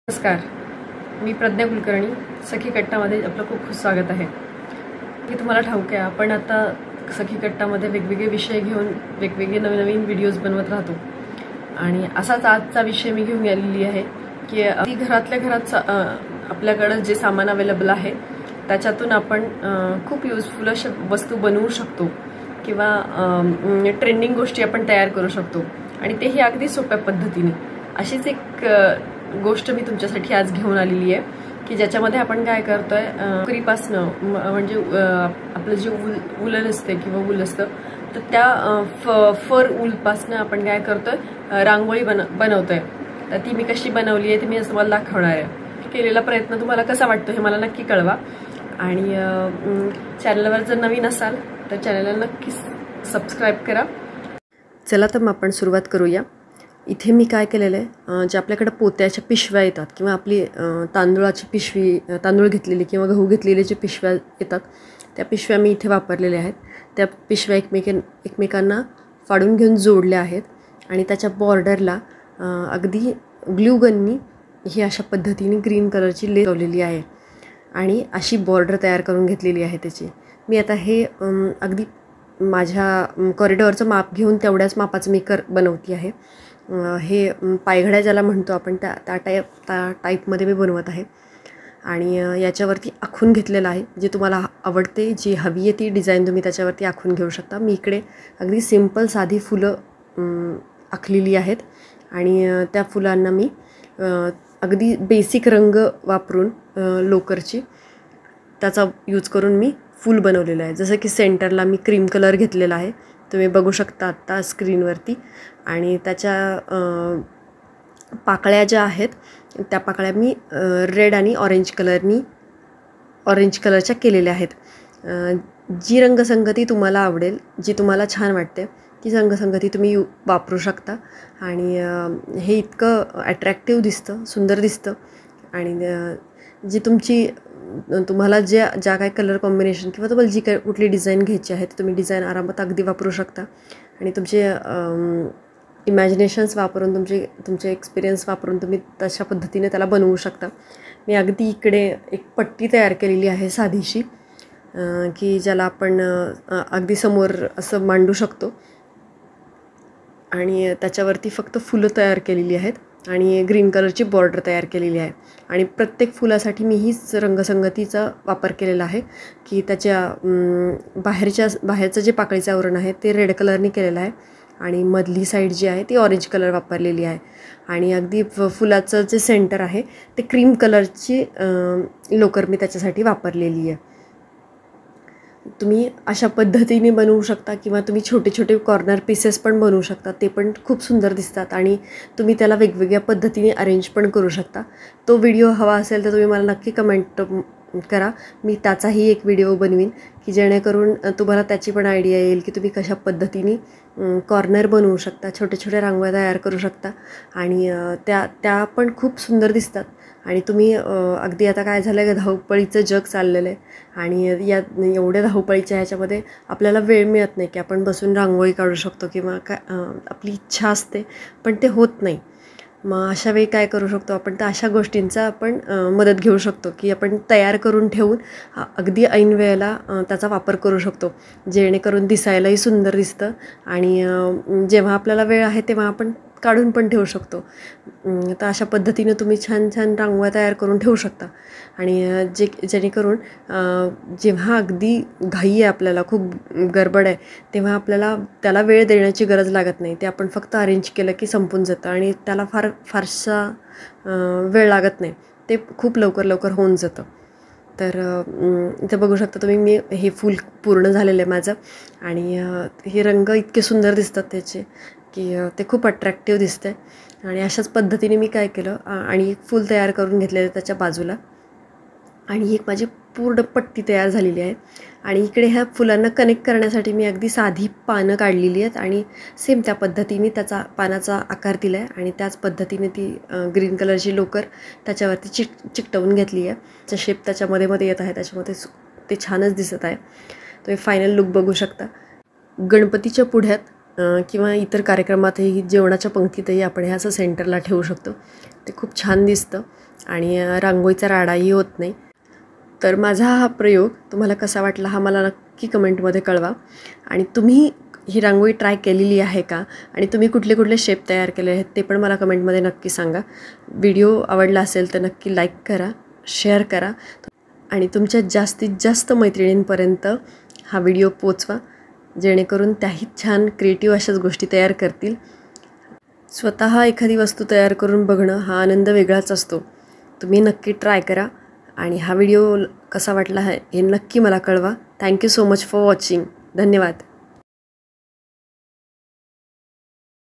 नमस्कार, मी प्रज्ञा कुलकर्णी. सखी कट्टामध्ये आपलं खूप खूप स्वागत आहे. की तुम्हाला ठाऊक आहे, आपण आता सखी कट्टामध्ये वेगवेगळे विषय घेऊन वेगवेगळे नवीन व्हिडिओज बनवत राहतो. आणि असाच आजचा विषय मी घेऊन आलेली आहे की अगदी घरातल्या घरात आपल्याकडे जे सामान अवेलेबल आहे त्याच्यातून आपण खूप युजफुल अशा वस्तू बनवू शकतो किंवा ट्रेंडिंग गोष्टी आपण तयार करू शकतो, आणि तेही अगदी सोप्या पद्धतीने. अशीच एक गोष्ट मी तुमच्यासाठी आज घेऊन आलेली आहे की ज्याच्यामध्ये आपण काय करतोय, कुरीपासनं म्हणजे आपलं जे उलन असते किंवा वूल असतं तर त्या फर वूलपासनं आपण काय करतोय, रांगोळी बनवतोय. तर ती मी कशी बनवली आहे ती मी तुम्हाला दाखवणार आहे. केलेला प्रयत्न तुम्हाला कसा वाटतो हे मला नक्की कळवा. आणि चॅनलवर जर नवीन असाल तर चॅनलला नक्की सबस्क्राईब करा. चला तर मग आपण सुरुवात करूया. इथे मी काय केलेलं आहे, जे आपल्याकडे पोत्याच्या पिशव्या येतात किंवा आपली तांदूळाची पिशवी, तांदूळ घेतलेली किंवा गहू घेतलेले जे पिशव्या येतात त्या पिशव्या मी इथे वापरलेल्या आहेत. त्या पिशव्या एकमेकांना फाडून घेऊन जोडल्या आहेत आणि त्याच्या बॉर्डरला अगदी ग्लू गननी ही अशा पद्धतीने ग्रीन कलरची लेस लावलेली आहे आणि अशी बॉर्डर तयार करून घेतलेली आहे त्याची. मी आता हे अगदी माझ्या कॉरिडॉरचं माप घेऊन तेवढ्याच मापाचं मी बनवती आहे. हे पायघड्या ज्याला म्हणतो आपण त्या टाईपमध्ये मी बनवत आहे. आणि याच्यावरती आखून घेतलेलं आहे. जे तुम्हाला आवडते, जी हवी आहे ती डिझाईन तुम्ही त्याच्यावरती आखून घेऊ शकता. मी इकडे अगदी सिंपल साधी फुलं आखलेली आहेत आणि त्या फुलांना मी अगदी बेसिक रंग वापरून लोकरची त्याचा यूज करून मी फूल बनवलेलं आहे. जसं की सेंटरला मी क्रीम कलर घेतलेला आहे, तुम्ही बघू शकता आत्ता स्क्रीनवरती. आणि त्याच्या पाकळ्या ज्या आहेत त्या पाकळ्या मी रेड आणि ऑरेंज कलरच्या केलेल्या आहेत. जी रंगसंगती तुम्हाला आवडेल, जी तुम्हाला छान वाटते ती रंगसंगती तुम्ही वापरू शकता. आणि हे इतकं अट्रॅक्टिव्ह दिसतं, सुंदर दिसतं. आणि जी तुम्हाला ज्या काही कलर कॉम्बिनेशन किंवा तुम्हाला जी काही कुठली डिझाईन घ्यायची आहे तुम्ही डिझाईन आरामात अगदी वापरू शकता. आणि तुमचे इमॅजिनेशन्स वापरून तुमचे एक्सपिरियन्स वापरून तुम्ही तशा पद्धतीने त्याला बनवू शकता. मी अगदी इकडे एक पट्टी तयार केलेली आहे साधीशी, की ज्याला आपण अगदी समोर असं मांडू शकतो. आणि त्याच्यावरती फक्त फुलं तयार केलेली आहेत आणि ग्रीन कलरची बॉर्डर तयार केलेली आहे. आणि प्रत्येक फुलासाठी मी हीच रंगसंगतीचा वापर केलेला आहे की त्याच्या बाहेरचं जे पाकळीचं आवरण आहे ते रेड कलरने केलेलं आहे आणि मधली साईड जी आहे ती ऑरेंज कलर वापरलेली आहे. आणि अगदी फुलाचं जे सेंटर आहे ते क्रीम कलरची लोकर मी त्याच्यासाठी वापरलेली आहे. तुम्ही अशा पद्धतीने बनवू शकता किंवा तुम्ही छोटे छोटे कॉर्नर पीसेस पण बनवू शकता, ते पण खूप सुंदर दिसतात. आणि तुम्ही त्याला वेगवेगळ्या पद्धतीने अरेंज पण करू शकता. तो व्हिडिओ हवा असेल तर तुम्ही मला नक्की कमेंट करा, मी त्याचाही एक व्हिडिओ बनवीन की जेणेकरून तुम्हाला त्याची पण आयडिया येईल की तुम्ही कशा पद्धतीने कॉर्नर बनवू शकता, छोटे छोटे रांगोळ्या तयार करू शकता. आणि त्या पण खूप सुंदर दिसतात. आणि तुम्ही अगदी आता काय झालं आहे, धावपळीचं जग चाललेलं आहे आणि या एवढ्या धावपळीच्या ह्याच्यामध्ये आपल्याला वेळ मिळत नाही की आपण बसून रांगोळी काढू शकतो किंवा काय आपली इच्छा असते पण ते होत नाही. मग अशा वेळी काय करू शकतो आपण, तर अशा गोष्टींचा आपण मदत घेऊ शकतो की आपण तयार करून ठेवून अगदी ऐन वेळेला त्याचा वापर करू शकतो, जेणेकरून दिसायलाही सुंदर दिसतं. आणि जेव्हा आपल्याला वेळ आहे तेव्हा आपण काढून पण ठेवू शकतो. तर अशा पद्धतीने तुम्ही छान छान रांगोळ्या तयार करून ठेवू शकता. आणि जेणेकरून जेव्हा अगदी घाई आहे, आपल्याला खूप गडबड आहे, तेव्हा आपल्याला त्याला वेळ देण्याची गरज लागत नाही. ते आपण फक्त अरेंज केलं की संपून जातं आणि त्याला फारसा वेळ लागत नाही, ते खूप लवकर होऊन जातं. तर इथं बघू शकता तुम्ही, मी हे फूल पूर्ण झालेलं आहे माझं. आणि हे रंग इतके सुंदर दिसतात त्याचे की ते खूप अट्रॅक्टिव्ह दिसतं. आणि अशाच पद्धतीने मी काय केलं, आणि एक फूल तयार करून घेतलेलं त्याच्या बाजूला, आणि एक माझी पूर्ण पट्टी तयार झालेली आहे. आणि इकडे ह्या फुलांना कनेक्ट करण्यासाठी मी अगदी साधी पानं काढलेली आहेत आणि सेम त्या पद्धतीने त्याचा पानाचा आकार दिला आहे. आणि त्याच पद्धतीने ती ग्रीन कलरची लोकर त्याच्यावरती चिकटवून घेतली आहे. त्याचा शेप त्याच्यामध्ये येत आहे, त्याच्यामध्ये ते छानच दिसत आहे. तुम्ही फायनल लुक बघू शकता. गणपतीच्या पुढ्यात किंवा इतर कार्यक्रमातही जेवणाच्या पंक्तीतही आपण हे असं सेंटरला ठेवू शकतो. ते खूप छान दिसतं. आणि रांगोळीचा राडाही होत नाही. तर माझा हा प्रयोग तुम्हाला कसा वाटला हा मला नक्की कमेंटमध्ये कळवा. आणि तुम्ही ही रांगोळी ट्राय केलेली आहे का आणि तुम्ही कुठले कुठले शेप तयार केले आहेत ते पण मला कमेंटमध्ये नक्की सांगा. व्हिडिओ आवडला असेल तर नक्की लाईक करा, शेअर करा आणि तुमच्या जास्तीत जास्त मैत्रिणींपर्यंत हा व्हिडिओ पोचवा, जेणेकरून त्याही छान क्रिएटिव्ह अशाच गोष्टी तयार करतील. स्वतः एखादी वस्तू तयार करून बघणं हा आनंद वेगळाच असतो. तुम्ही नक्की ट्राय करा आणि हा व्हिडिओ कसा वाटला आहे हे नक्की मला कळवा. Thank you so much for watching. धन्यवाद.